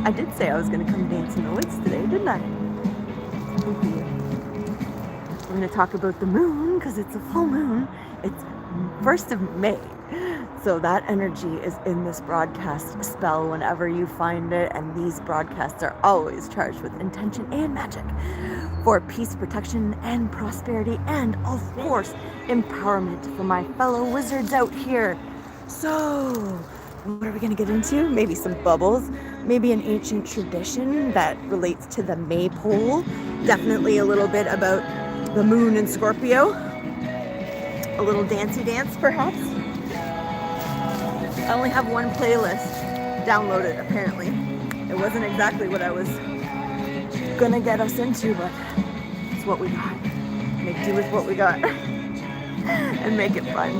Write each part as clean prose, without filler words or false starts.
I did say I was going to come dance in the woods today, didn't I? We're going to talk about the moon because it's a full moon. It's 1st of May. So that energy is in this broadcast spell whenever you find it. And these broadcasts are always charged with intention and magic for peace, protection, and prosperity. And of course, empowerment for my fellow wizards out here. So what are we going to get into? Maybe some bubbles, maybe an ancient tradition that relates to the maypole. Definitely a little bit about the moon in Scorpio. A little dancey dance, perhaps. I only have one playlist downloaded, apparently. It wasn't exactly what I was going to get us into, but it's what we got. Make do with what we got and make it fun.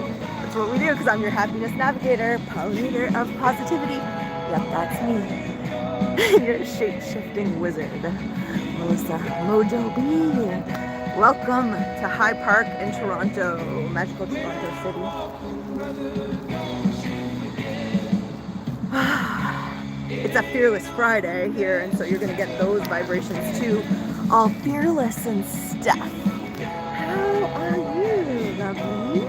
That's what we do, because I'm your happiness navigator, pollinator of positivity. Yep, that's me. Your shape-shifting wizard, Melissa Mojo B. Welcome to High Park in Toronto, magical Toronto City. It's a Fearless Friday here, and so you're going to get those vibrations too. All fearless and stuff. How are you, lovelies?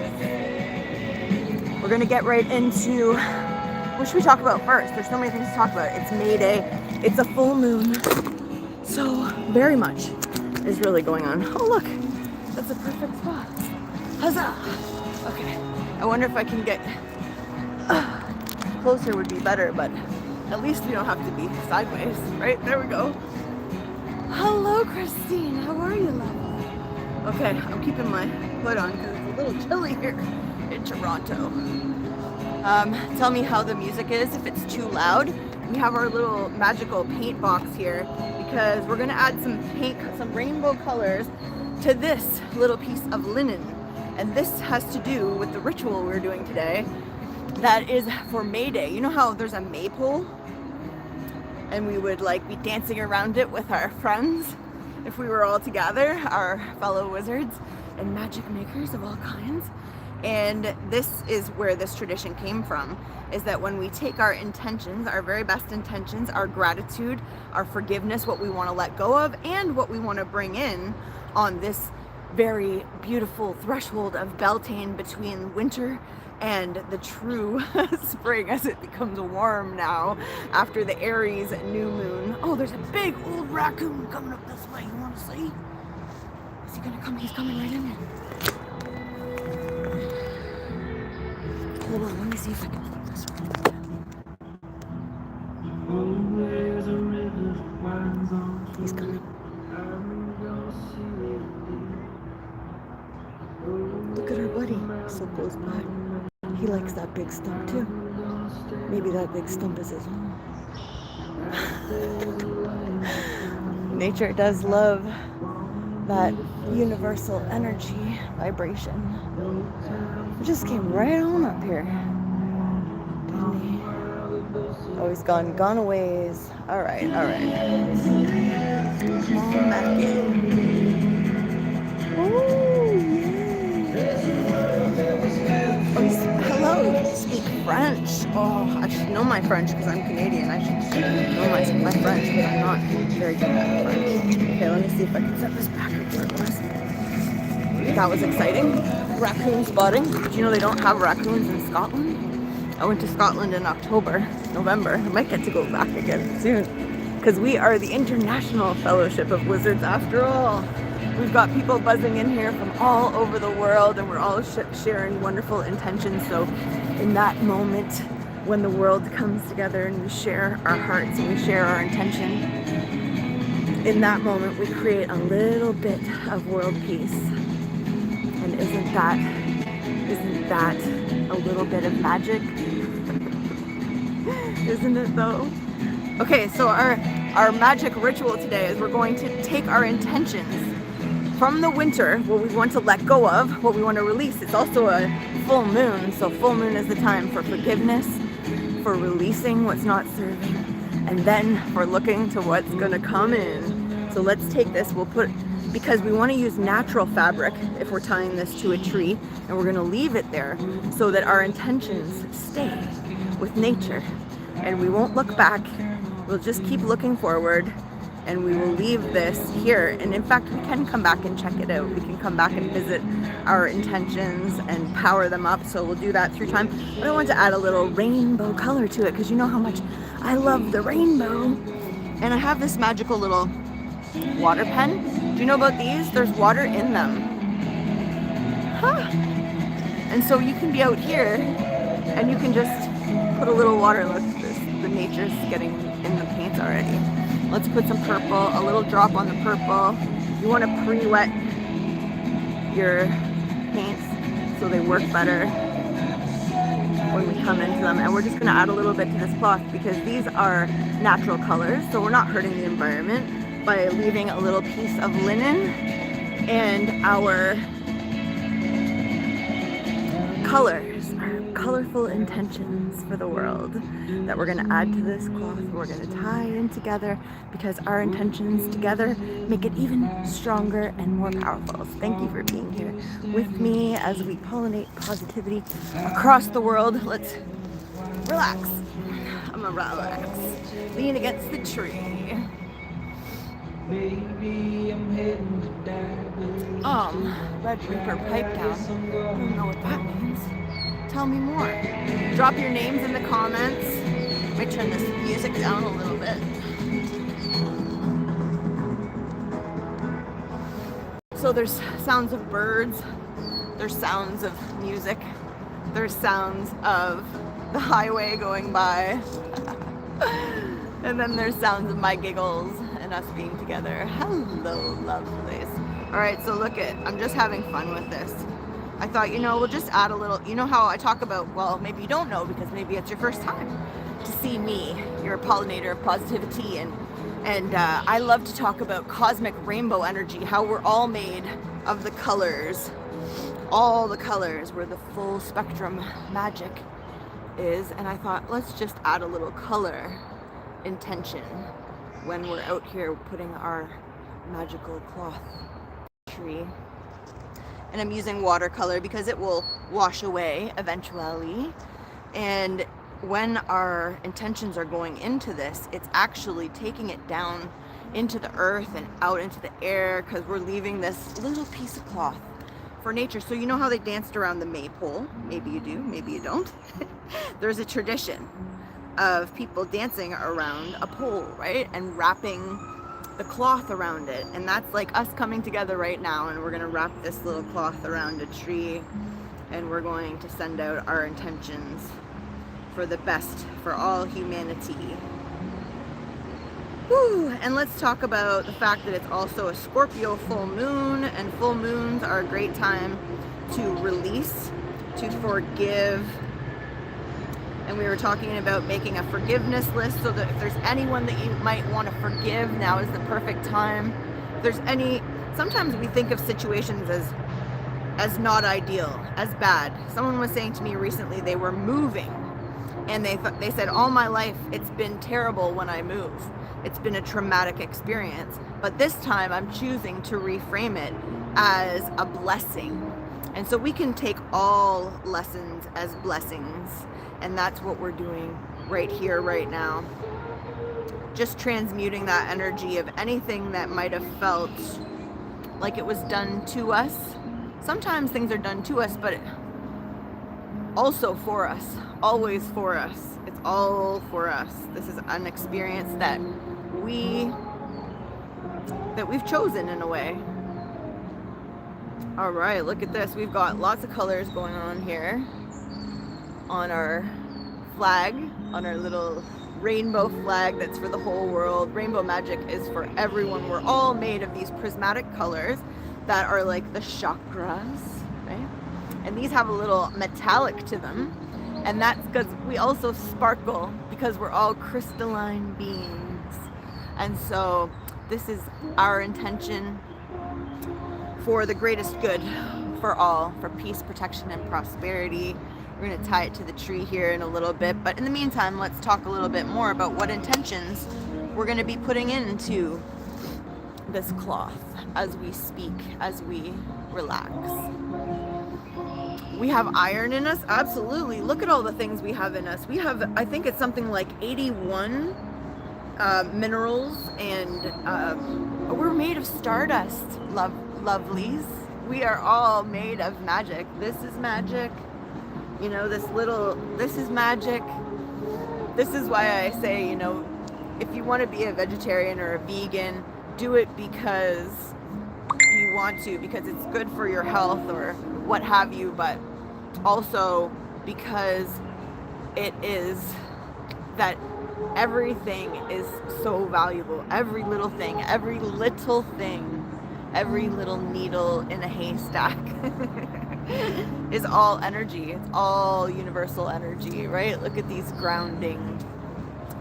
We're going to get right into, what should we talk about first? There's so many things to talk about. It's May Day. It's a full moon. So very much is really going on. Oh, look. That's a perfect spot. Huzzah! Okay. I wonder if I can get closer would be better, but at least we don't have to be sideways, right? There we go. Hello, Christine. How are you, lovely? Okay, I'm keeping my hood on because it's a little chilly here in Toronto. Tell me how the music is, if it's too loud. We have our little magical paint box here because we're gonna add some paint, some rainbow colors to this little piece of linen. And this has to do with the ritual we're doing today. That is for May Day. You know how there's a maypole? And we would like be dancing around it with our friends if we were all together, our fellow wizards and magic makers of all kinds. And this is where this tradition came from, is that when we take our intentions, our very best intentions, our gratitude, our forgiveness, what we want to let go of, and what we want to bring in on this very beautiful threshold of Beltane between winter and the true spring as it becomes warm now after the Aries new moon. Oh, there's a big old raccoon coming up this way. You want to see? Is he gonna come? He's coming right in here. Hold on, let me see if I can flip this one. He's coming. Look at our buddy, so close by. He likes that big stump too. Maybe that big stump is his home. Nature does love that universal energy vibration. It just came right on up here, didn't he? Oh, he's gone a ways. All right. Come on back in. Hello, speak French. Oh, I should know my French because I'm Canadian. I should know my French, but I'm not very good at French. Okay, let me see if I can set this back up where it was. That was exciting. Raccoon spotting. Did you know they don't have raccoons in Scotland? I went to Scotland in November. I might get to go back again soon because we are the International Fellowship of Wizards after all. We've got people buzzing in here from all over the world, and we're all sharing wonderful intentions. So in that moment when the world comes together and we share our hearts and we share our intention, in that moment we create a little bit of world peace. And isn't that a little bit of magic? Isn't it though? Okay, so our magic ritual today is we're going to take our intentions from the winter, what we want to let go of, what we want to release. It's also a full moon, so full moon is the time for forgiveness, for releasing what's not serving, and then for looking to what's going to come in. So let's take this, because we want to use natural fabric if we're tying this to a tree, and we're going to leave it there so that our intentions stay with nature, and we won't look back we'll just keep looking forward, and we will leave this here. And in fact, we can come back and check it out. We can come back and visit our intentions and power them up. So we'll do that through time. But I want to add a little rainbow color to it, because you know how much I love the rainbow. And I have this magical little water pen. Do you know about these? There's water in them. Huh. And so you can be out here and you can just put a little water. Look, the nature's getting in the paints already. Let's put some purple, a little drop on the purple. You want to pre-wet your paints so they work better when we come into them. And we're just going to add a little bit to this cloth, because these are natural colors, so we're not hurting the environment by leaving a little piece of linen and our colors, our colorful intentions for the world that we're going to add to this cloth. We're going to tie in together, because our intentions together make it even stronger and more powerful. So thank you for being here with me as we pollinate positivity across the world. Let's relax. I'm gonna relax. Lean against the tree. Red Reaper pipe down. I don't know what that means. Tell me more. Drop your names in the comments. Let me turn this music down a little bit. So there's sounds of birds, there's sounds of music, there's sounds of the highway going by, and then there's sounds of my giggles and us being together. Hello, lovelies. All right, so look it, I'm just having fun with this. I thought, you know, we'll just add a little, you know how I talk about, well, maybe you don't know because maybe it's your first time to see me. You're a pollinator of positivity, and I love to talk about cosmic rainbow energy, how we're all made of the colors, all the colors, where the full spectrum magic is. And I thought, let's just add a little color intention when we're out here putting our magical cloth tree. And I'm using watercolor because it will wash away eventually. And when our intentions are going into this, it's actually taking it down into the earth and out into the air, because we're leaving this little piece of cloth for nature. So you know how they danced around the maypole? Maybe you do, maybe you don't. There's a tradition of people dancing around a pole, right? And wrapping the cloth around it. And that's like us coming together right now, and we're going to wrap this little cloth around a tree, and we're going to send out our intentions for the best for all humanity. Whew. And let's talk about the fact that it's also a Scorpio full moon, and full moons are a great time to release, to forgive. And we were talking about making a forgiveness list, so that if there's anyone that you might want to forgive, now is the perfect time. If there's any, sometimes we think of situations as not ideal, as bad. Someone was saying to me recently they were moving, and they said, all my life it's been terrible when I move. It's been a traumatic experience. But this time I'm choosing to reframe it as a blessing. And so we can take all lessons as blessings. And that's what we're doing right here, right now. Just transmuting that energy of anything that might have felt like it was done to us. Sometimes things are done to us, but also for us, always for us. It's all for us. This is an experience that we've chosen in a way. All right, look at this. We've got lots of colors going on here on our flag, on our little rainbow flag that's for the whole world. Rainbow magic is for everyone. We're all made of these prismatic colors that are like the chakras, right? And these have a little metallic to them. And that's because we also sparkle, because we're all crystalline beings. And so this is our intention for the greatest good for all, for peace, protection, and prosperity. We're going to tie it to the tree here in a little bit. But in the meantime, let's talk a little bit more about what intentions we're going to be putting into this cloth as we speak, as we relax. We have iron in us. Absolutely. Look at all the things we have in us. We have, I think it's something like 81 minerals, and we're made of stardust, lovelies. We are all made of magic. This is magic. You know, this is magic. This is why I say, you know, if you want to be a vegetarian or a vegan, do it because you want to, because it's good for your health or what have you, but also because it is that everything is so valuable. Every little thing, every little needle in a haystack is all energy. It's all universal energy, right? Look at these grounding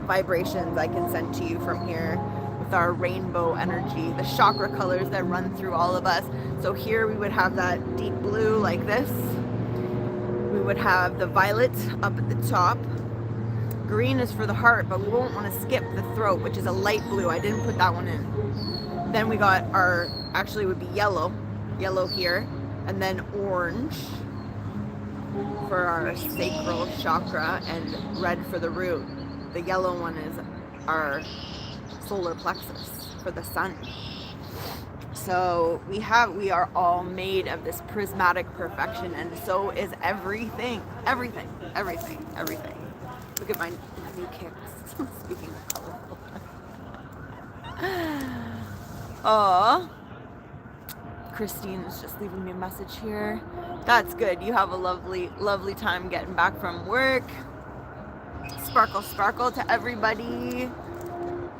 vibrations I can send to you from here with our rainbow energy, the chakra colors that run through all of us. So here we would have that deep blue like this. We would have the violet up at the top. Green is for the heart, but we won't want to skip the throat, which is a light blue. I didn't put that one in. Then we got our, actually would be yellow here, and then orange for our sacral chakra, and red for the root. The yellow one is our solar plexus for the sun. So we are all made of this prismatic perfection, and so is everything. Look at my new kicks. Speaking of colorful. Aww. Christine is just leaving me a message here. That's good. You have a lovely time getting back from work. Sparkle to everybody.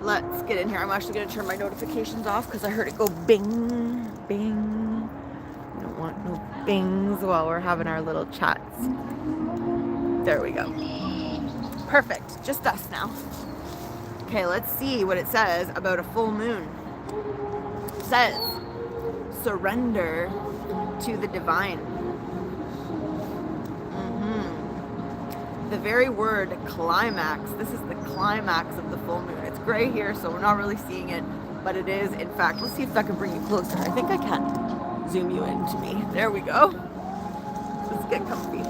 Let's get in here. I'm actually going to turn my notifications off because I heard it go bing, bing. I don't want no bings while we're having our little chats. There we go. Perfect. Just us now. Okay, let's see what it says about a full moon. It says, surrender to the divine. The very word climax, this is the climax of the full moon. It's gray here, so we're not really seeing it, but it is, in fact. Let's see if I can bring you closer. I think I can zoom you into me. There we go. Let's get comfy.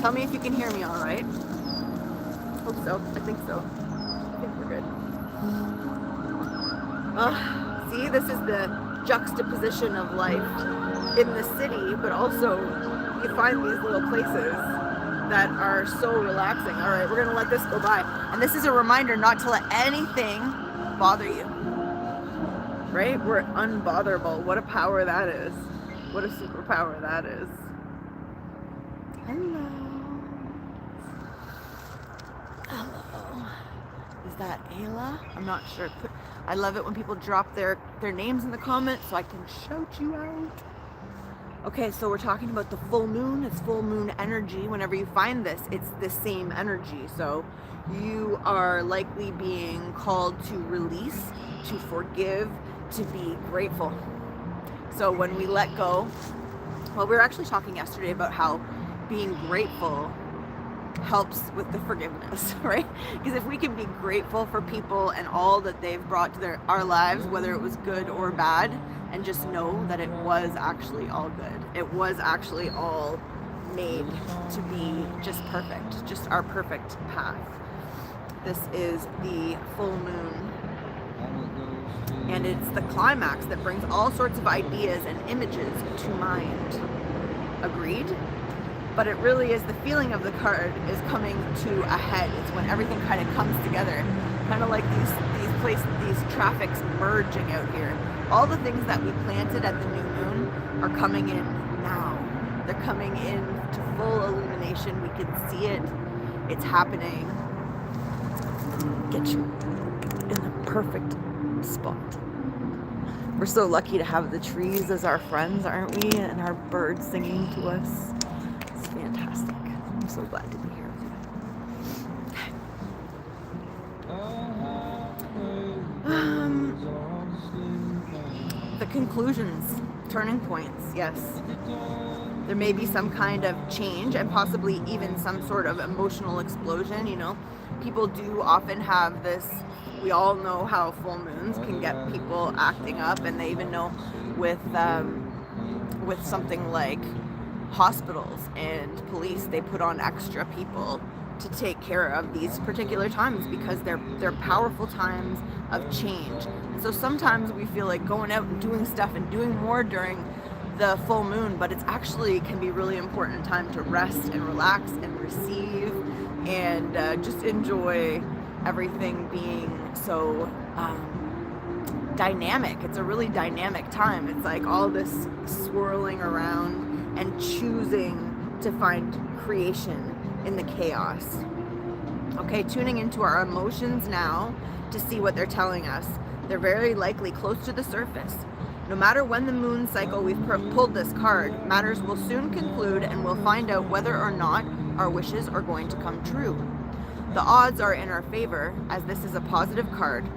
Tell me if you can hear me all right. Hope so. I think so. I think we're good. See, this is the juxtaposition of life in the city, but also you find these little places that are so relaxing. All right, we're gonna let this go by. And this is a reminder not to let anything bother you. Right? We're unbotherable. What a power that is. What a superpower that is. Hello. Hello. Is that Ayla? I'm not sure. I love it when people drop their names in the comments so I can shout you out. Okay, so we're talking about the full moon. It's full moon energy. Whenever you find this, it's the same energy. So you are likely being called to release, to forgive, to be grateful. So when we let go, well, we were actually talking yesterday about how being grateful helps with the forgiveness, right? Because if we can be grateful for people and all that they've brought to our lives, whether it was good or bad, and just know that it was actually all good. It was actually all made to be just perfect, just our perfect path. This is the full moon. And it's the climax that brings all sorts of ideas and images to mind. Agreed? But it really is the feeling of the card is coming to a head. It's when everything kind of comes together. Kind of like these traffics merging out here. All the things that we planted at the new moon are coming in now. They're coming in to full illumination. We can see it. It's happening. Get you in the perfect spot. We're so lucky to have the trees as our friends, aren't we? And our birds singing to us. It's fantastic. I'm so glad to be here with you. The conclusions, turning points, yes. There may be some kind of change and possibly even some sort of emotional explosion, you know. People do often have this, we all know how full moons can get people acting up, and they even know with something like hospitals and police, they put on extra people to take care of these particular times because they're powerful times of change. So sometimes we feel like going out and doing stuff and doing more during the full moon, but it's actually can be really important time to rest and relax and receive and just enjoy everything being so dynamic. It's a really dynamic time. It's like all this swirling around and choosing to find creation in the chaos. Okay, tuning into our emotions now to see what they're telling us. They're very likely close to the surface. No matter when the moon cycle we've pulled this card, matters will soon conclude and we'll find out whether or not our wishes are going to come true. The odds are in our favor as this is a positive card,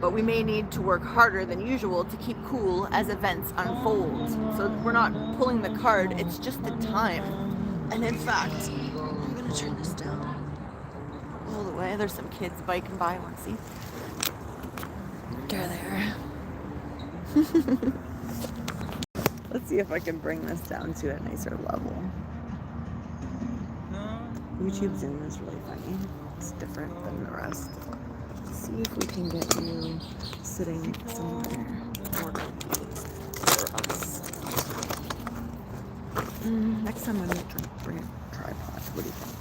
but we may need to work harder than usual to keep cool as events unfold. So we're not pulling the card, it's just the time. And in fact, I'm gonna turn this down all the way. There's some kids biking by, want to see? There they are. Let's see if I can bring this down to a nicer level. YouTube Zoom is really funny. It's different than the rest. Let's see if we can get you sitting somewhere more comfy for us. Next time I'm going to bring a tripod. What do you think?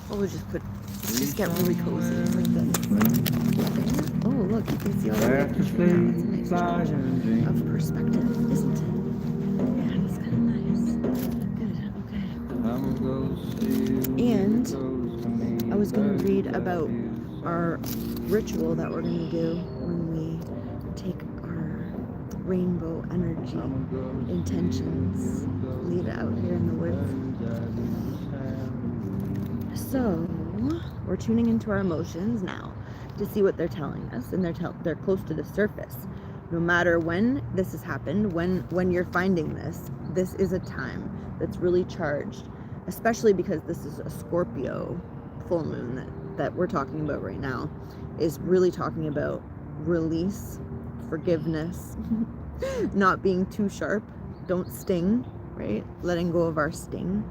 Or we'll just get really cozy like this. Oh, look, you can see all the way up the tree. That's a nice change of perspective, isn't it? Yeah, it's kind of nice. Good, okay. And I was going to read about our ritual that we're going to do when we take our rainbow energy intentions, leave it out here in the woods. So, we're tuning into our emotions now to see what they're telling us, and they're close to the surface. No matter when this has happened, when you're finding this is a time that's really charged, especially because this is a Scorpio full moon that we're talking about right now, is really talking about release, forgiveness, not being too sharp, don't sting, right? Letting go of our sting.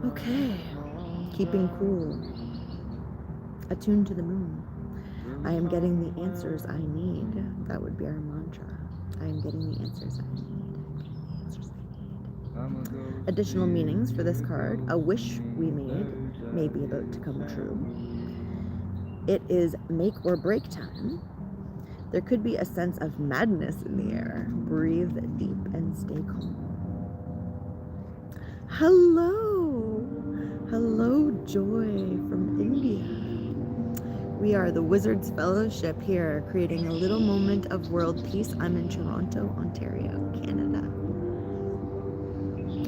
Okay, keeping cool, attuned to the moon. I am getting the answers I need. That would be our mantra. I am getting the answers I need. Additional meanings for this card. A wish we made may be about to come true. It is make or break time. There could be a sense of madness in the air. Breathe deep and stay calm. Hello! Hello, Joy from India. We are the Wizards Fellowship here, creating a little moment of world peace. I'm in Toronto, Ontario, Canada.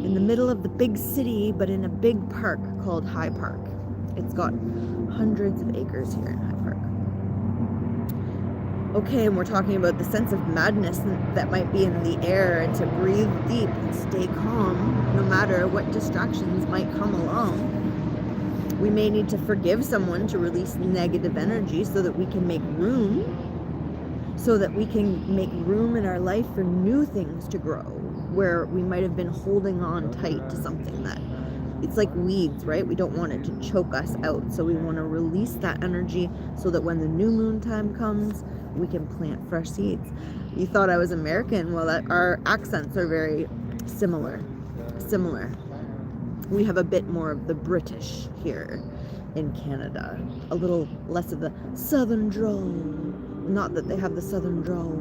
In the middle of the big city, but in a big park called High Park. It's got hundreds of acres here in High Park. Okay, and we're talking about the sense of madness that might be in the air, and to breathe deep and stay calm no matter what distractions might come along. We may need to forgive someone to release negative energy so that we can make room, in our life for new things to grow, where we might have been holding on tight to something that, it's like weeds, right? We don't want it to choke us out. So we want to release that energy so that when the new moon time comes, we can plant fresh seeds. You thought I was American? Well, our accents are very similar. We have a bit more of the British here in Canada. A little less of the southern drawl. Not that they have the southern drawl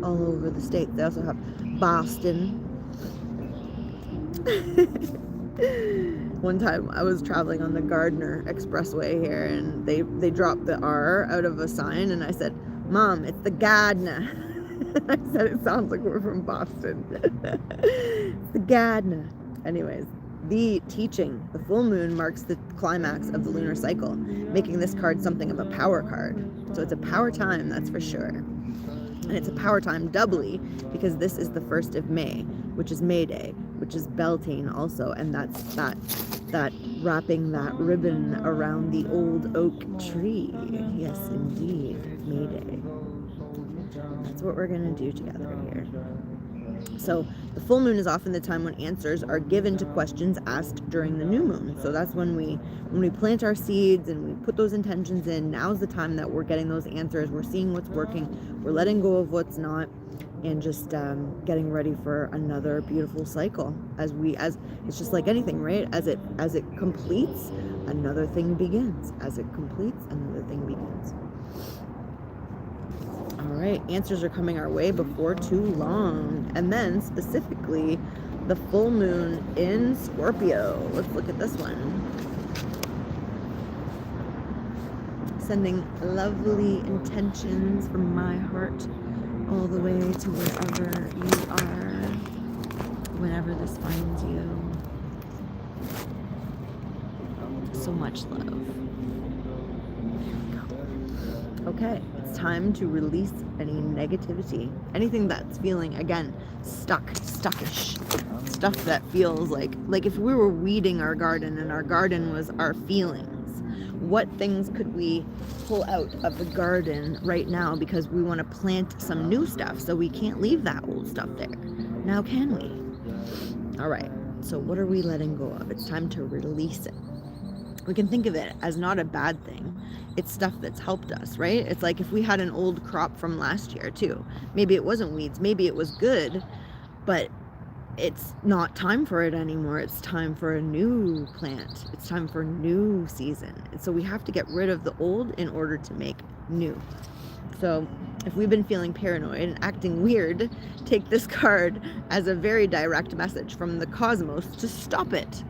all over the state. They also have Boston. One time I was traveling on the Gardner Expressway here, and they dropped the R out of a sign, and I said, "Mom, it's the Gardner." I said it sounds like we're from Boston. It's the Gardner. Anyways, the teaching, the full moon marks the climax of the lunar cycle, making this card something of a power card. So it's a power time, that's for sure. And it's a power time doubly because this is the 1st of May, which is May Day, which is Beltane also, and that's that wrapping that ribbon around the old oak tree. Yes, indeed, May Day. That's what we're gonna do together here. So the full moon is often the time when answers are given to questions asked during the new moon. So that's when we plant our seeds and we put those intentions in. Now's the time that we're getting those answers. We're seeing what's working. We're letting go of what's not, and just getting ready for another beautiful cycle. As it's just like anything, right? As it completes, another thing begins. As it completes, another thing begins. All right, answers are coming our way before too long. And then specifically, the full moon in Scorpio. Let's look at this one. Sending lovely intentions from my heart all the way to wherever you are, whenever this finds you. So much love. Okay, it's time to release any negativity, anything that's feeling, again, stuckish, stuff that feels like if we were weeding our garden and our garden was our feelings, what things could we pull out of the garden right now, because we want to plant some new stuff, so we can't leave that old stuff there. Now can we? All right, so what are we letting go of? It's time to release it. We can think of it as not a bad thing. It's stuff that's helped us, right? It's like if we had an old crop from last year too. Maybe it wasn't weeds, maybe it was good, but it's not time for it anymore. It's time for a new plant. It's time for a new season. And so we have to get rid of the old in order to make new. So if we've been feeling paranoid and acting weird, take this card as a very direct message from the cosmos to stop it.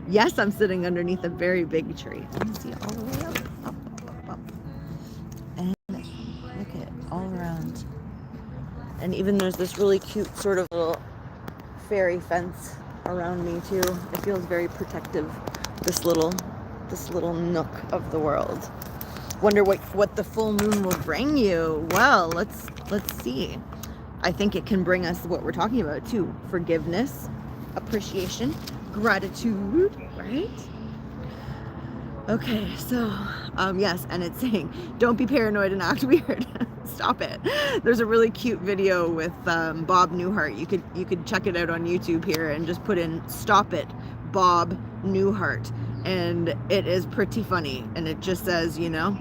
Yes, I'm sitting underneath a very big tree. Let me see all the way up. And look at all around. And even there's this really cute sort of little fairy fence around me too. It feels very protective, this little nook of the world. Wonder what the full moon will bring you. Well, let's see. I think it can bring us what we're talking about too. Forgiveness, appreciation, gratitude, right? Okay, so yes, and it's saying don't be paranoid and act weird. Stop it. There's a really cute video with Bob Newhart. You could check it out on YouTube here and just put in "Stop It, Bob Newhart," and it is pretty funny. And it just says, you know,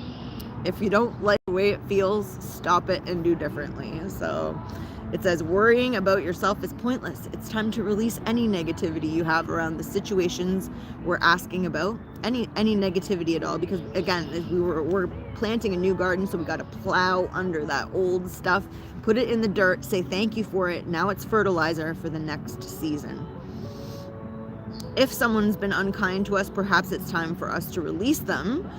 if you don't like the way it feels, stop it and do differently. So it says worrying about yourself is pointless. It's time to release any negativity you have around the situations we're asking about, any negativity at all, because again, we're planting a new garden, so we got to plow under that old stuff, put it in the dirt, say thank you for it. Now it's fertilizer for the next season. If someone's been unkind to us, perhaps it's time for us to release them,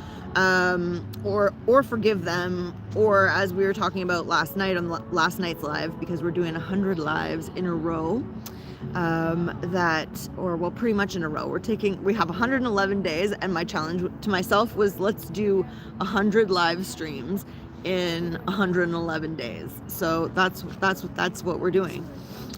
or forgive them, or as we were talking about last night on last night's live, because we're doing 100 lives in a row, pretty much in a row. We have 111 days, and my challenge to myself was let's do 100 live streams in 111 days. So that's what we're doing.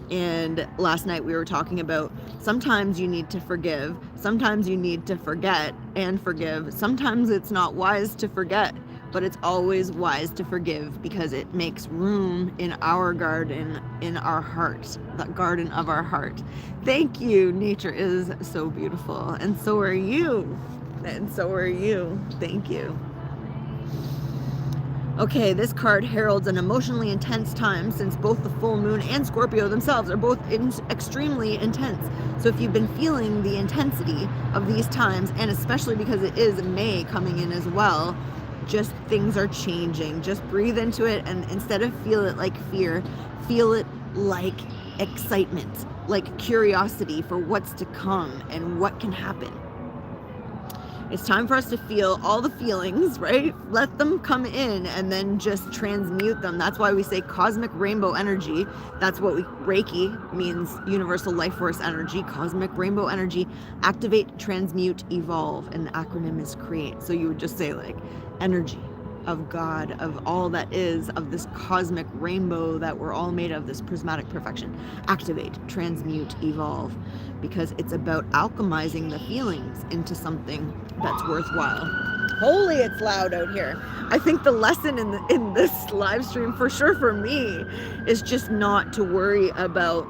And last night we were talking about sometimes you need to forgive, sometimes you need to forget and forgive. Sometimes it's not wise to forget, but it's always wise to forgive, because it makes room in our garden, in our heart, that garden of our heart. Thank you. Nature is so beautiful, and so are you. And so are you. Thank you. Okay, this card heralds an emotionally intense time, since both the full moon and Scorpio themselves are both extremely intense. So if you've been feeling the intensity of these times, and especially because it is May coming in as well, just things are changing. Just breathe into it, and instead of feel it like fear, feel it like excitement, like curiosity for what's to come and what can happen. It's time for us to feel all the feelings, right? Let them come in and then just transmute them. That's why we say cosmic rainbow energy. That's what Reiki means, universal life force energy, cosmic rainbow energy. Activate, transmute, evolve, and the acronym is CREATE. So you would just say like energy, of God, of all that is, of this cosmic rainbow that we're all made of, this prismatic perfection. Activate, transmute, evolve, because it's about alchemizing the feelings into something that's worthwhile. Holy, it's loud out here. I think the lesson in this live stream, for sure for me, is just not to worry about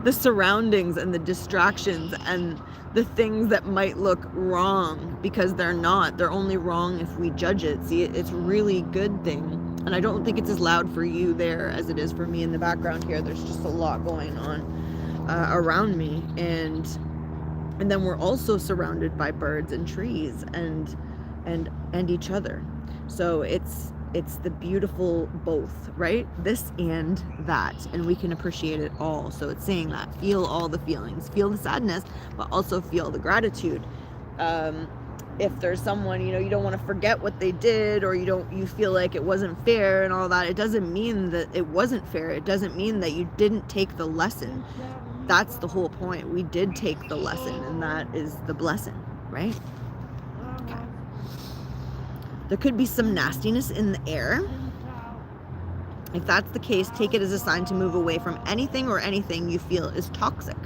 the surroundings and the distractions and the things that might look wrong, because they're not. They're only wrong if we judge it. See, it's a really good thing. And I don't think it's as loud for you there as it is for me in the background here. There's just a lot going on around me. And then we're also surrounded by birds and trees and each other. So it's the beautiful both, right? This and that, and we can appreciate it all. So it's saying that, feel all the feelings, feel the sadness, but also feel the gratitude. If there's someone, you don't want to forget what they did, or you feel like it wasn't fair and all that, it doesn't mean that it wasn't fair. It doesn't mean that you didn't take the lesson. That's the whole point. We did take the lesson, and that is the blessing, right? Okay. There could be some nastiness in the air. If that's the case, take it as a sign to move away from anything or anything you feel is toxic.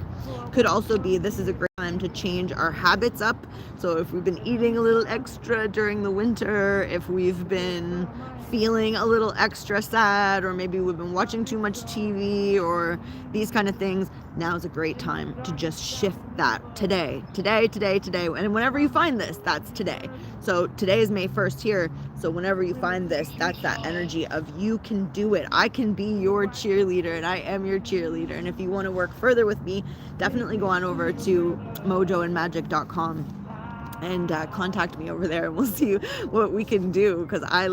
Could also be, this is a great time to change our habits up. So if we've been eating a little extra during the winter, if we've been feeling a little extra sad, or maybe we've been watching too much TV or these kind of things, now is a great time to just shift that today. And whenever you find this, that's today. So today is May 1st here. So whenever you find this, that's that energy of you can do it. I can be your cheerleader, and I am your cheerleader. And if you want to work further with me, definitely go on over to mojoandmagic.com and contact me over there, and we'll see what we can do, because I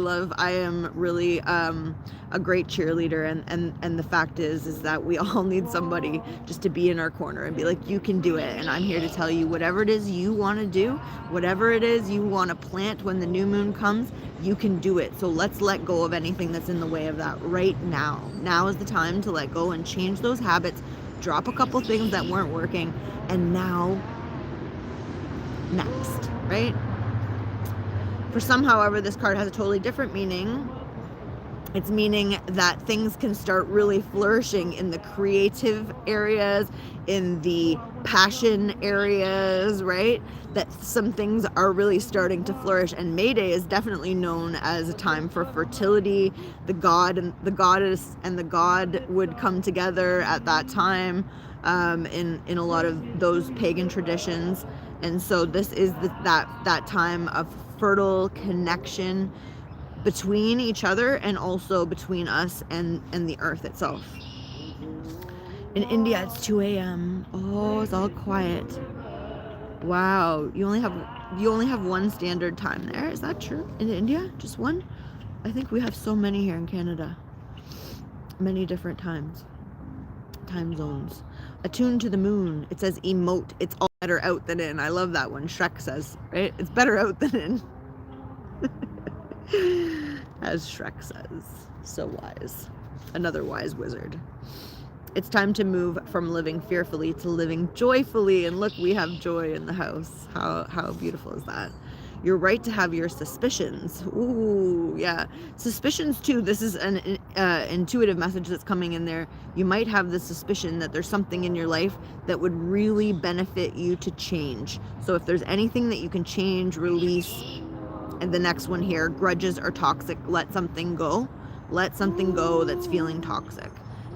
am really a great cheerleader, and the fact is that we all need somebody just to be in our corner and be like, you can do it. And I'm here to tell you, whatever it is you want to do, whatever it is you want to plant when the new moon comes, you can do it. So let's let go of anything that's in the way of that right now. Now is the time to let go and change those habits, drop a couple things that weren't working, and now next, right? For some, however, this card has a totally different meaning. It's meaning that things can start really flourishing in the creative areas, in the passion areas, right? That some things are really starting to flourish. And May Day is definitely known as a time for fertility. The god and the goddess and the god would come together at that time, in a lot of those pagan traditions. And so this is that time of fertile connection between each other, and also between us and the earth itself. In India, it's 2 a.m. Oh, it's all quiet. Wow, you only have one standard time there. Is that true? In India, just one? I think we have so many here in Canada. Many different time zones. Attuned to the moon. It says emote. It's all better out than in. I love that one. Shrek says, right? It's better out than in. As Shrek says. So wise. Another wise wizard. It's time to move from living fearfully to living joyfully. And look, we have joy in the house. How beautiful is that? You're right to have your suspicions. Ooh, yeah. Suspicions too. This is an intuitive message that's coming in there. You might have the suspicion that there's something in your life that would really benefit you to change. So if there's anything that you can change, release. And the next one here, grudges are toxic. Let something go. Let something go that's feeling toxic.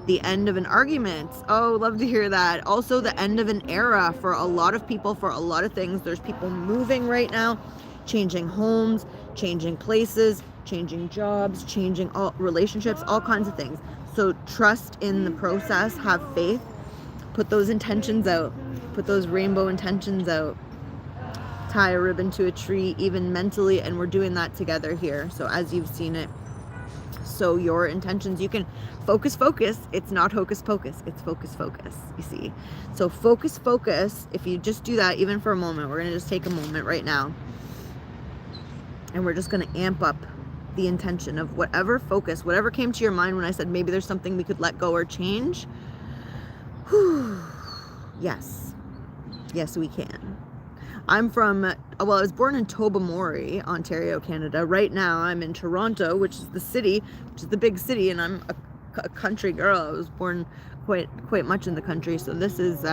The end of an argument. Oh, love to hear that. Also the end of an era for a lot of people, for a lot of things. There's people moving right now, changing homes, changing places, changing jobs, changing all relationships, all kinds of things. So trust in the process, have faith, put those intentions out, put those rainbow intentions out. Tie a ribbon to a tree, even mentally, and we're doing that together here. So as you've seen it, so your intentions, you can focus. It's not hocus pocus, it's focus, you see. So focus. If you just do that, even for a moment, we're gonna just take a moment right now, and we're just gonna amp up the intention of whatever focus, whatever came to your mind when I said maybe there's something we could let go or change. Whew. Yes, we can. I'm from well, I was born in Tobermory, Ontario, Canada. Right now I'm in Toronto, which is the city, which is the big city, and I'm a country girl. I was born quite much in the country, so this is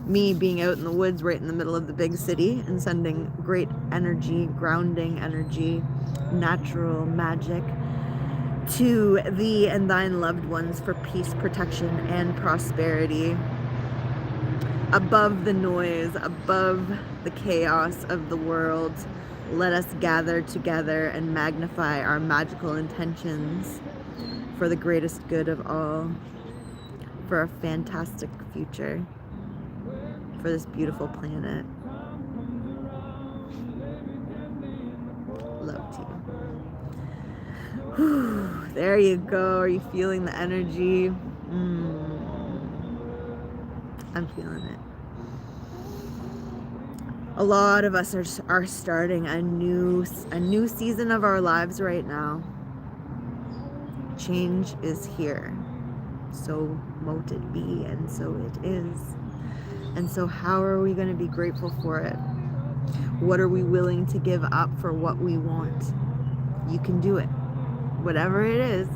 me being out in the woods right in the middle of the big city and sending great energy, grounding energy, natural magic to thee and thine loved ones for peace, protection, and prosperity. Above the noise, above the chaos of the world, let us gather together and magnify our magical intentions for the greatest good of all, for a fantastic future, for this beautiful planet. Love to you. Whew, there you go. Are you feeling the energy? I'm feeling it. A lot of us are starting a new season of our lives right now. Change is here. So mote it be, and so it is. And so how are we going to be grateful for it? What are we willing to give up for what we want? You can do it. Whatever it is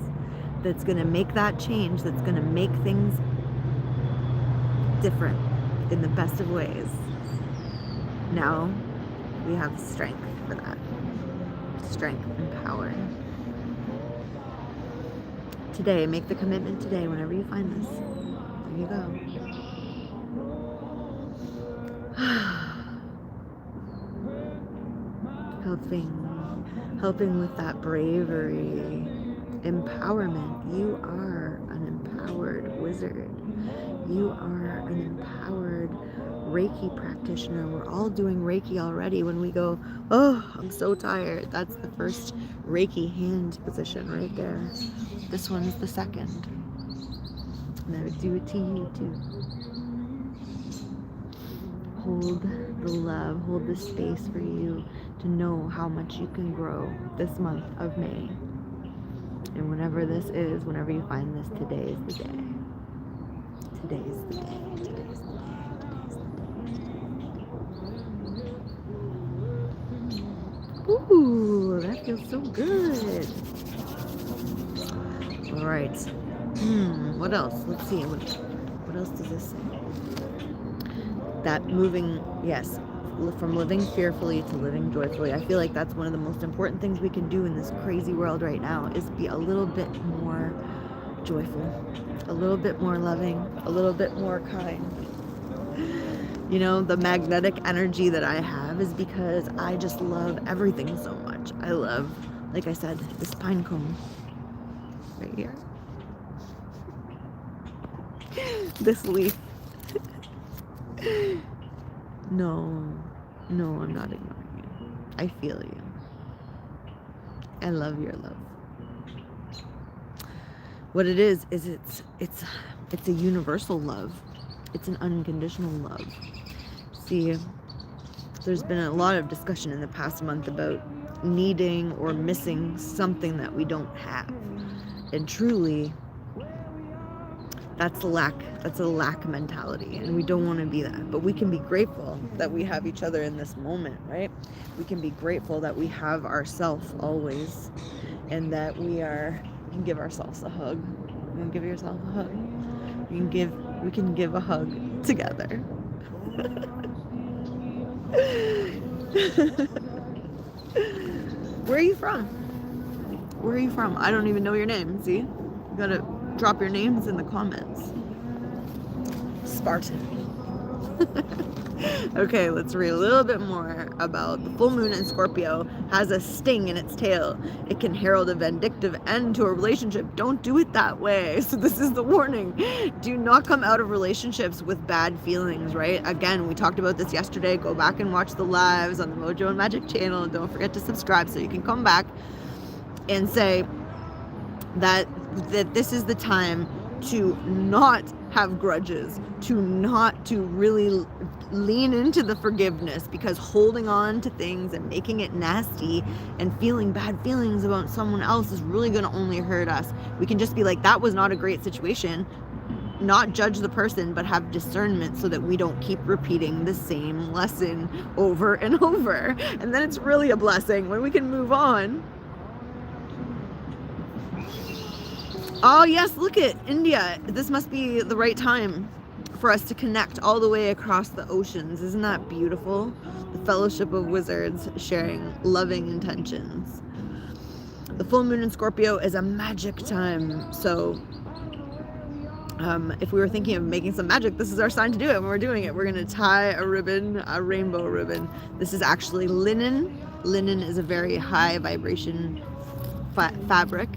that's going to make that change, that's going to make things different in the best of ways. Now we have strength for that. Strength and power. Today, make the commitment today whenever you find this. There you go. Helping with that bravery, empowerment. You are an empowered wizard. You are an empowered Reiki practitioner. We're all doing Reiki already. When we go, oh, I'm so tired, that's the first Reiki hand position right there. This one is the second. And I would do it to you too. Hold the love, hold the space for you to know how much you can grow this month of May. And whenever this is, whenever you find this, today is the day. Today is the day. Today's the day. Ooh, that feels so good. All right. What else? Let's see. What else does this say? That moving, yes, from living fearfully to living joyfully. I feel like that's one of the most important things we can do in this crazy world right now, is be a little bit more joyful, a little bit more loving, a little bit more kind. You know, the magnetic energy that I have is because I just love everything so much. I love, like I said, this pine cone right here. This leaf. No, I'm not ignoring you. I feel you. I love your love. What it is it's a universal love. It's an unconditional love. See, there's been a lot of discussion in the past month about needing or missing something that we don't have. And truly, that's a lack mentality, and we don't want to be that. But we can be grateful that we have each other in this moment, right? We can be grateful that we have ourselves always, and that we can give ourselves a hug. You can give yourself a hug. We can give a hug together. Where are you from? Where are you from? I don't even know your name. See? You gotta drop your names in the comments. Spartan. Okay, let's read a little bit more about the full moon in Scorpio. Has a sting in its tail. It can herald a vindictive end to a relationship. Don't do it that way. So this is the warning. Do not come out of relationships with bad feelings, right? Again, we talked about this yesterday. Go back and watch the lives on the Mojo and Magic channel. And don't forget to subscribe so you can come back and say that this is the time to not have grudges, to really lean into the forgiveness, because holding on to things and making it nasty and feeling bad feelings about someone else is really going to only hurt us. We can just be like, that was not a great situation. not judge the person, but have discernment so that we don't keep repeating the same lesson over and over. And then it's really a blessing when we can move on. Oh yes, look at India. This must be the right time for us to connect all the way across the oceans. Isn't that beautiful? The Fellowship of Wizards sharing loving intentions. The full moon in Scorpio is a magic time. So if we were thinking of making some magic, this is our sign to do it. When we're doing it, we're going to tie a ribbon, a rainbow ribbon. This is actually linen. Linen is a very high vibration fabric,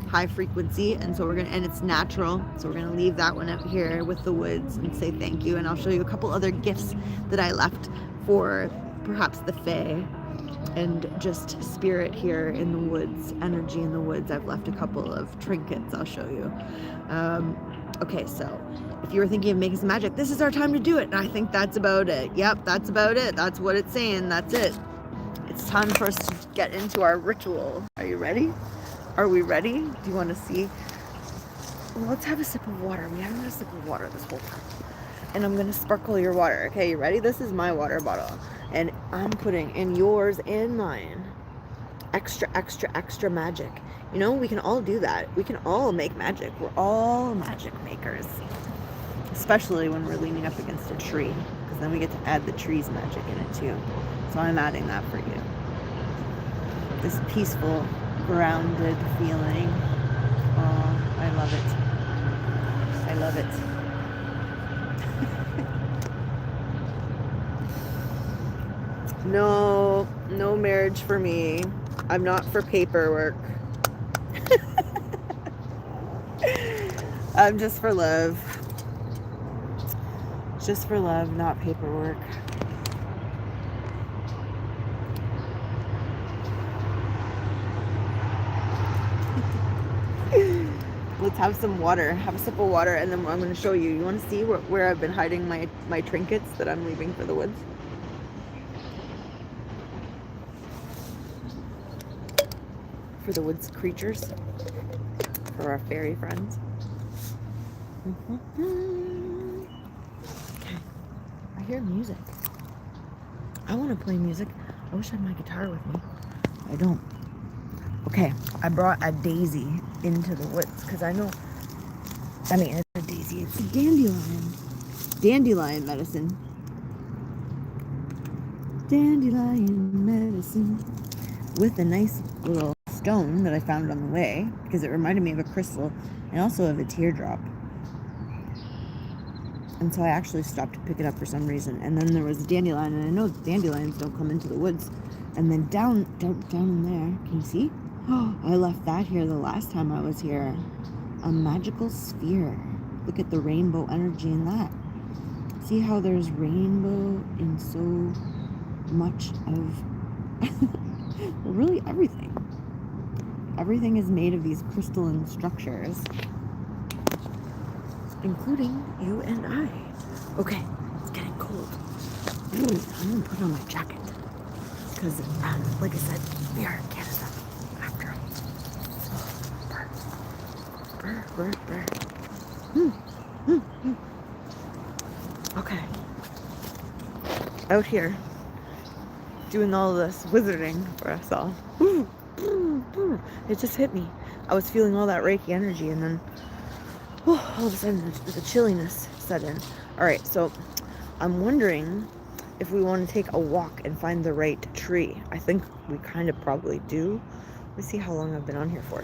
high frequency, and so we're going to, and it's natural, so we're going to leave that one out here with the woods and say thank you. And I'll show you a couple other gifts that I left for perhaps the fae and just spirit here in the woods, energy in the woods. I've left a couple of trinkets I'll show you. Okay, so if you were thinking of making some magic, this is our time to do it. And I think that's about it. Yep, that's about it. That's what it's saying. That's it. It's time for us to get into our ritual. Are you ready? Are we ready? Do you want to see? Well, let's have a sip of water. We haven't had a sip of water this whole time. And I'm going to sparkle your water. Okay, you ready? This is my water bottle. And I'm putting in yours and mine extra, extra, extra magic. You know, we can all do that. We can all make magic. We're all magic makers. Especially when we're leaning up against a tree. Because then we get to add the tree's magic in it too. So I'm adding that for you. This peaceful, grounded feeling. Oh, I love it. I love it. No marriage for me. I'm not for paperwork. I'm just for love. Just for love, not paperwork. Let's have some water. Have a sip of water, and then I'm going to show you. You want to see where I've been hiding my trinkets that I'm leaving for the woods? For the woods creatures. For our fairy friends. Okay. I hear music. I want to play music. I wish I had my guitar with me. I don't. Okay, I brought a daisy into the woods because I know, I mean, it's a daisy, it's a dandelion. Dandelion medicine. Dandelion medicine. With a nice little stone that I found on the way because it reminded me of a crystal and also of a teardrop. And so I actually stopped to pick it up for some reason. And then there was a dandelion, and I know dandelions don't come into the woods. And then down in there, can you see? Oh, I left that here the last time I was here. A magical sphere. Look at the rainbow energy in that. See how there's rainbow in so much of well, really everything. Everything is made of these crystalline structures, including you and I. Okay, it's getting cold. I'm gonna put on my jacket because, like I said, we are in Canada. Burr. Okay. Out here, doing all this wizarding for us all. It just hit me. I was feeling all that Reiki energy, and then all of a sudden the chilliness set in. Alright, so I'm wondering if we want to take a walk and find the right tree. I think we kind of probably do. Let's see how long I've been on here for.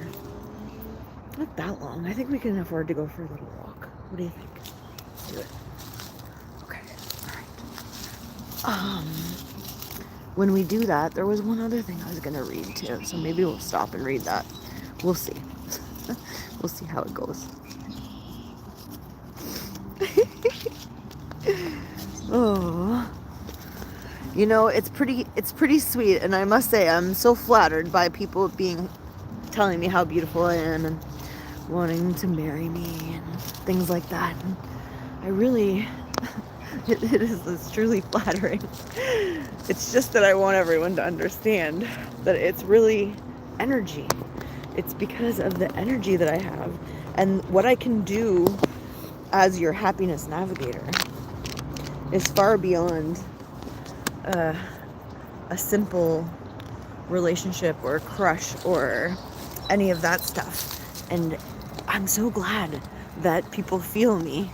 Not that long. I think we can afford to go for a little walk. What do you think? Let's do it. Okay. Alright. When we do that, there was one other thing I was going to read too. So maybe we'll stop and read that. We'll see. We'll see how it goes. Oh. You know, it's pretty sweet, and I must say I'm so flattered by people telling me how beautiful I am and wanting to marry me and things like that. And I really, it's truly flattering. It's just that I want everyone to understand that it's really energy. It's because of the energy that I have and what I can do as your happiness navigator is far beyond a simple relationship or crush or any of that stuff. And I'm so glad that people feel me.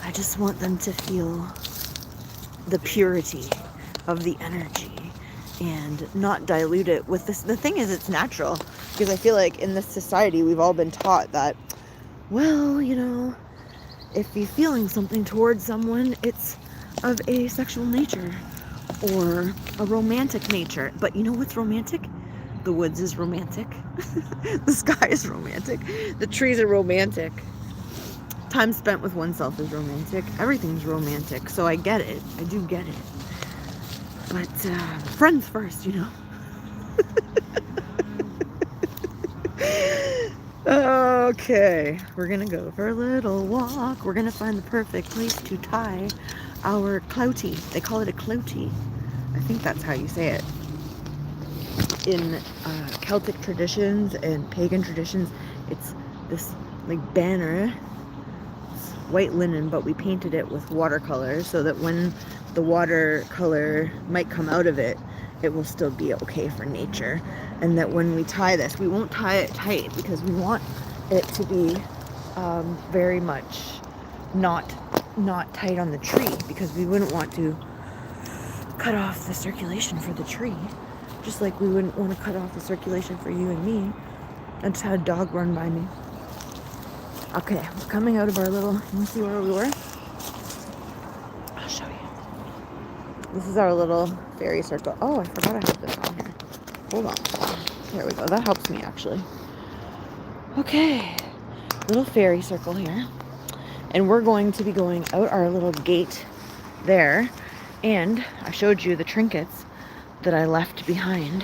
I just want them to feel the purity of the energy and not dilute it with this. The thing is, it's natural, because I feel like in this society we've all been taught that, well, you know, if you're feeling something towards someone, it's of a sexual nature or a romantic nature. But you know what's romantic? The woods is romantic. The sky is romantic. The trees are romantic. Time spent with oneself is romantic. Everything's romantic. So I get it. I do get it. But friends first, you know. Okay, we're gonna go for a little walk. We're gonna find the perfect place to tie our cloutie. They call it a cloutie. I think that's how you say it. In Celtic traditions and pagan traditions, it's this like banner. It's white linen, but we painted it with watercolor so that when the watercolor might come out of it, it will still be okay for nature. And that when we tie this, we won't tie it tight because we want it to be very much not tight on the tree, because we wouldn't want to cut off the circulation for the tree, just like we wouldn't want to cut off the circulation for you and me. I just had a dog run by me. Okay, we're coming out of our little, let me see where we were. I'll show you. This is our little fairy circle. Oh, I forgot I have this on here. Hold on. There we go. That helps me actually. Okay, little fairy circle here. And we're going to be going out our little gate there. And I showed you the trinkets that I left behind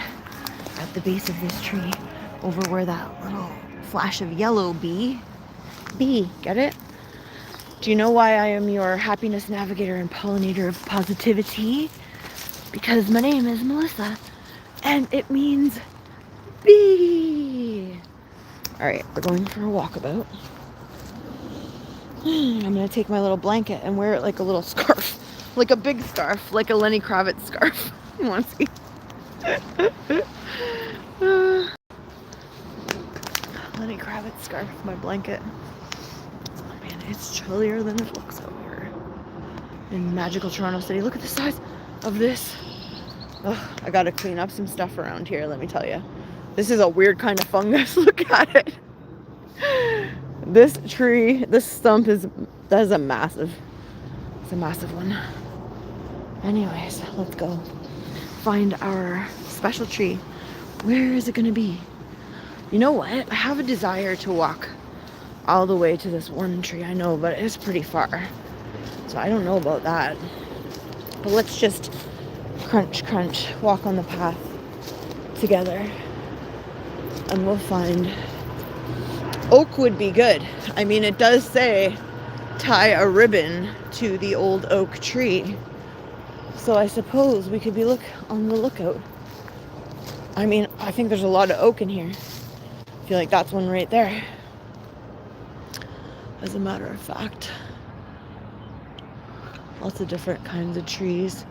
at the base of this tree, over where that little flash of yellow bee, get it? Do you know why I am your happiness navigator and pollinator of positivity? Because my name is Melissa, and it means bee. All right, we're going for a walkabout. I'm gonna take my little blanket and wear it like a little scarf, like a big scarf, like a Lenny Kravitz scarf. You want to see? Lenny Kravitz scarf, my blanket. Oh man, it's chillier than it looks out here in magical Toronto City. Look at the size of this. Oh, I gotta clean up some stuff around here, let me tell you. This is a weird kind of fungus. Look at it. This tree, this stump it's a massive one. Anyways, let's go find our special tree. Where is it gonna be? You know what? I have a desire to walk all the way to this one tree, I know, but it's pretty far. So I don't know about that. But let's just crunch, walk on the path together. And we'll find... Oak would be good. I mean, it does say tie a ribbon to the old oak tree. So I suppose we could be on the lookout. I mean, I think there's a lot of oak in here. I feel like that's one right there. As a matter of fact. Lots of different kinds of trees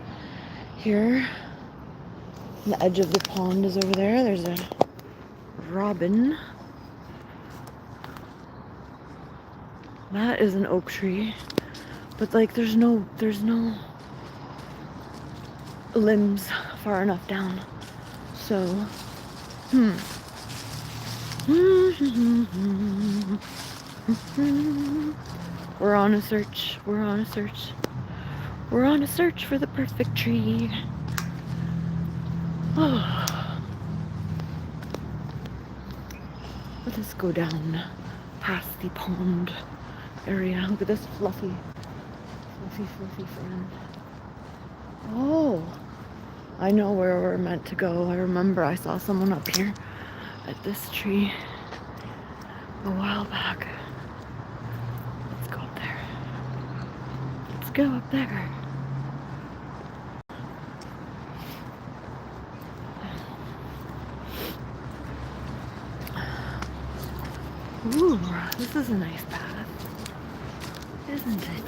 here. The edge of the pond is over there. There's a robin. That is an oak tree. But like there's no limbs far enough down. So we're on a search. We're on a search for the perfect tree. Oh. Let us go down past the pond area. Look at this fluffy friend. Oh, I know where we're meant to go. I remember I saw someone up here at this tree a while back. Let's go up there. Let's go up there. Ooh, this is a nice path. Isn't it?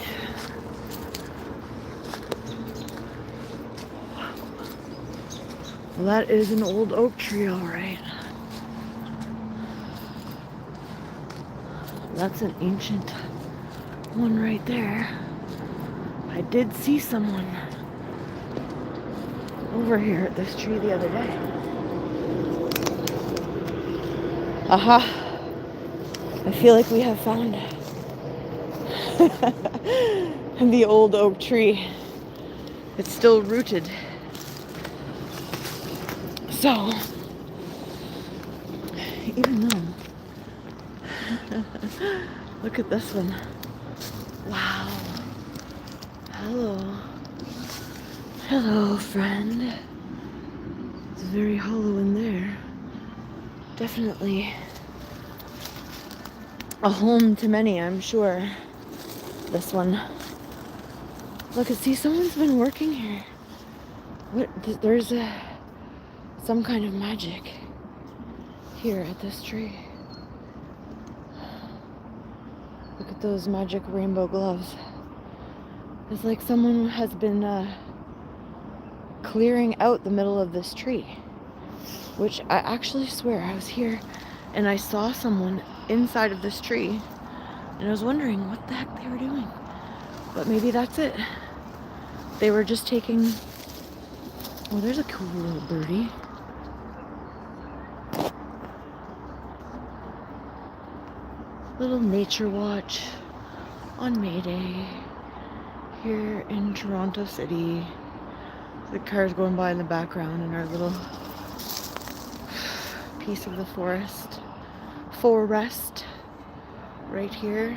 Well, that is an old oak tree, all right. That's an ancient one right there. I did see someone over here at this tree the other day. Aha! I feel like we have found the old oak tree. It's still rooted. So, even though, look at this one. Wow. Hello. Hello, friend. It's very hollow in there. Definitely a home to many, I'm sure. This one. Look, see, someone's been working here. What? There's some kind of magic here at this tree. Look at those magic rainbow gloves. It's like someone has been clearing out the middle of this tree, which I actually swear I was here and I saw someone inside of this tree and I was wondering what the heck they were doing. But maybe that's it. They were just taking... Oh, there's a cool little birdie. Little nature watch on May Day here in Toronto City. The cars going by in the background and our little piece of the forest right here.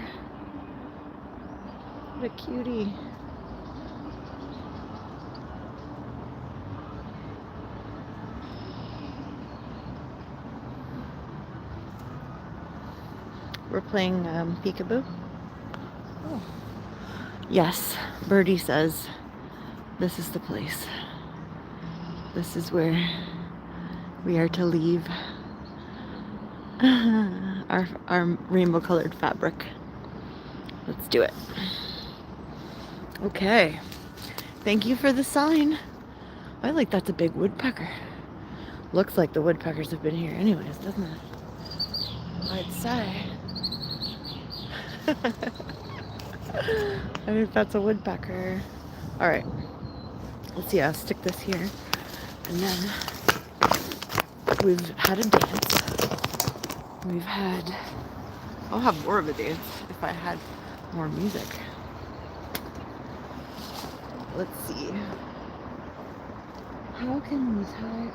What a cutie. We're playing peekaboo. Oh. Yes, Birdie says this is the place. This is where we are to leave our rainbow colored fabric. Let's do it. Okay. Thank you for the sign. I like that's a big woodpecker. Looks like the woodpeckers have been here anyways, doesn't it? I'd say. I think that's a woodpecker. Alright. Let's see, I'll stick this here. And then we've had a dance. I'll have more of a dance if I had more music. Let's see. How can we tie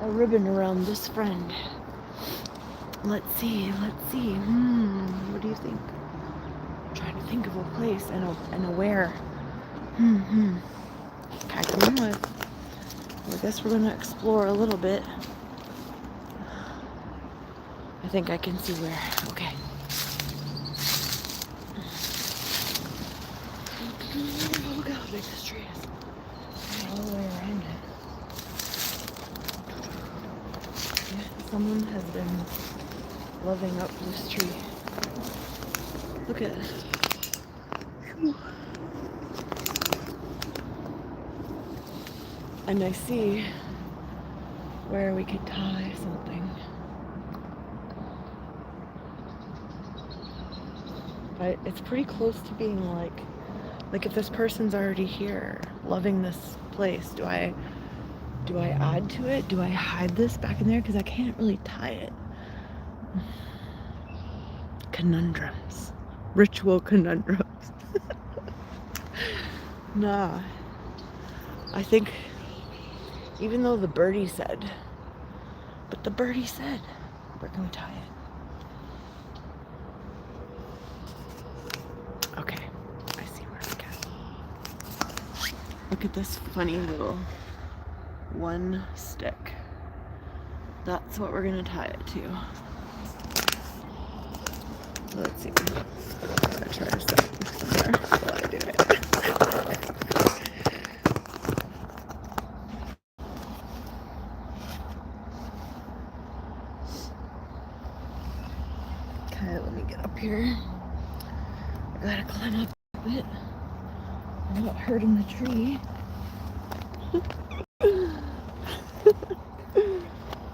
a ribbon around this friend? Let's see. What do you think? I'm trying to think of a place and a where. Okay, come on with. Well, I guess we're gonna explore a little bit. I think I can see where. Okay. Look how big this tree is. All the way around it. Yeah, someone has been loving up this tree. Look at it. Whew. And I see where we could tie something. But it's pretty close to being like if this person's already here, loving this place, do I add to it? Do I hide this back in there? Because I can't really tie it. Conundrums. Ritual conundrums. Nah. I think, even though the birdie said, we're gonna tie it. Okay, I see where we go. Look at this funny little one stick. That's what we're gonna tie it to. Let's see. I'm gonna try to set it somewhere while I do it. Okay, let me get up here. I gotta climb up a bit without hurting the tree.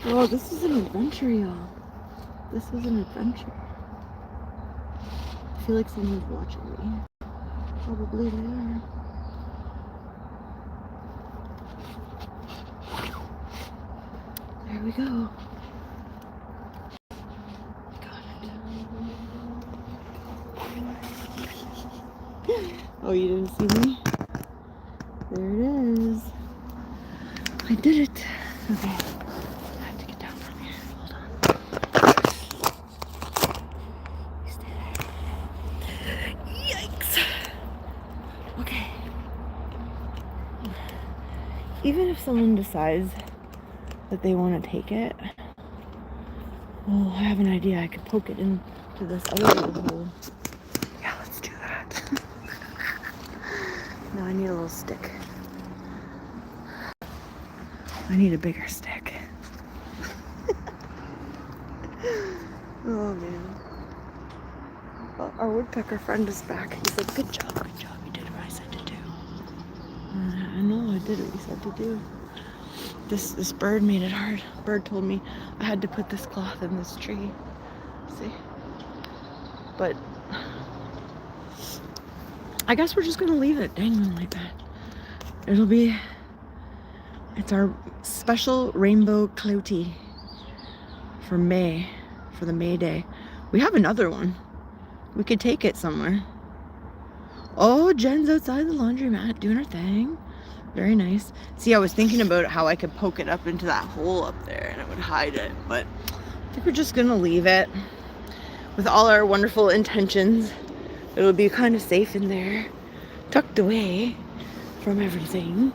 Oh, this is an adventure, y'all. This is an adventure. I feel like someone's watching me. Probably they are. There we go. Got it. Oh, you didn't see me? There it is. I did it. Okay. I have to get down from here. Hold on. You stay there. Yikes. Okay. Even if someone decides that they want to take it, oh, I have an idea. I could poke it into this other little hole. Yeah, let's do that. No, I need a little stick. I need a bigger stick. Oh, man. Well, our woodpecker friend is back. He said, good job, you did what I said to do. I know, I did what you said to do. This bird made it hard. Bird told me I had to put this cloth in this tree. See? But I guess we're just gonna leave it dangling like that. It's our special rainbow cloutie for May, for the May Day. We have another one. We could take it somewhere. Oh, Jen's outside the laundromat doing her thing. Very nice. See, I was thinking about how I could poke it up into that hole up there and it would hide it, but I think we're just gonna leave it. With all our wonderful intentions, it'll be kind of safe in there, tucked away from everything.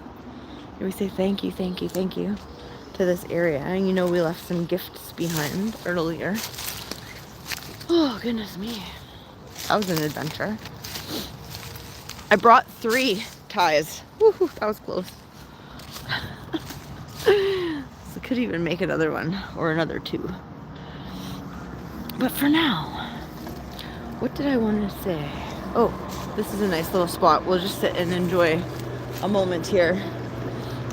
And we say thank you to this area. And you know, we left some gifts behind earlier. Oh, goodness me. That was an adventure. I brought 3 ties. Woo-hoo, that was close. So could even make another one or another 2. But for now, what did I want to say? Oh, this is a nice little spot. We'll just sit and enjoy a moment here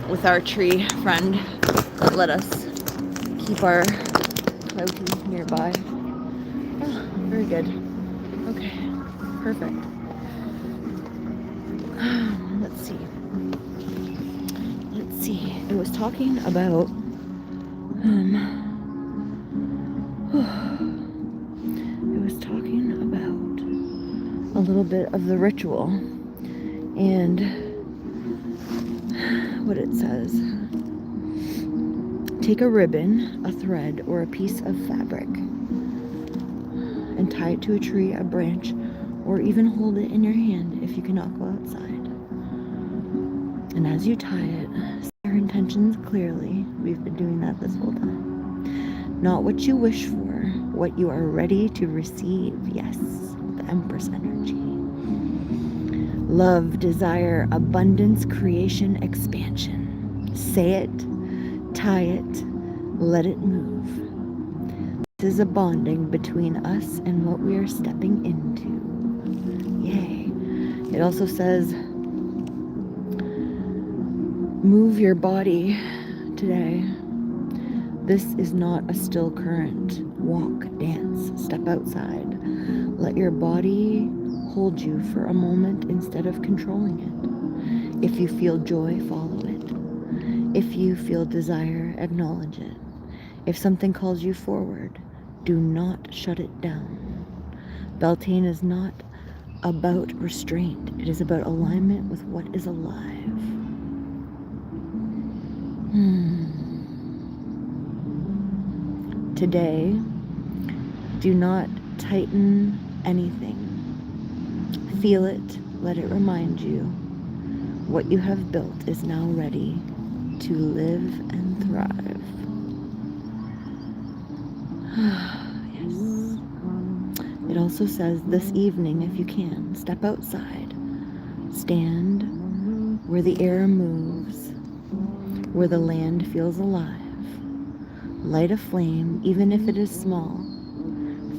with our tree friend that let us keep our cloutie nearby. Oh, very good. Okay, perfect. Let's see. It was talking about a little bit of the ritual and what it says. Take a ribbon, a thread, or a piece of fabric and tie it to a tree, a branch, or even hold it in your hand if you cannot go outside. And as you tie it, say your intentions clearly. We've been doing that this whole time. Not what you wish for, what you are ready to receive. Yes, the Empress energy. Love, desire, abundance, creation, expansion. Say it, tie it, let it move. This is a bonding between us and what we are stepping into. Yay. It also says, move your body today. This is not a still current. Walk, dance, step outside. Let your body hold you for a moment instead of controlling it. If you feel joy, follow it. If you feel desire, acknowledge it. If something calls you forward, do not shut it down. Beltane is not about restraint. It is about alignment with what is alive. Today, do not tighten anything. Feel it. Let it remind you. What you have built is now ready to live and thrive. Yes. It also says this evening, if you can, step outside. Stand where the air moves, where the land feels alive. Light a flame, even if it is small.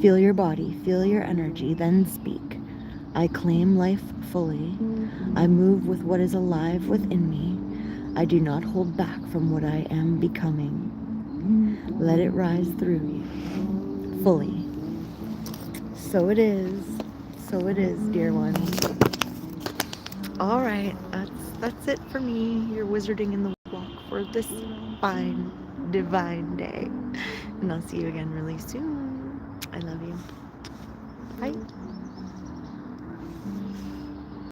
Feel your body, feel your energy, then speak. I claim life fully. I move with what is alive within me. I do not hold back from what I am becoming. Let it rise through you, fully. So it is. So it is, dear ones. All right, that's it for me. You're wizarding in the walk for this fine, divine day. And I'll see you again really soon. I love you. Bye.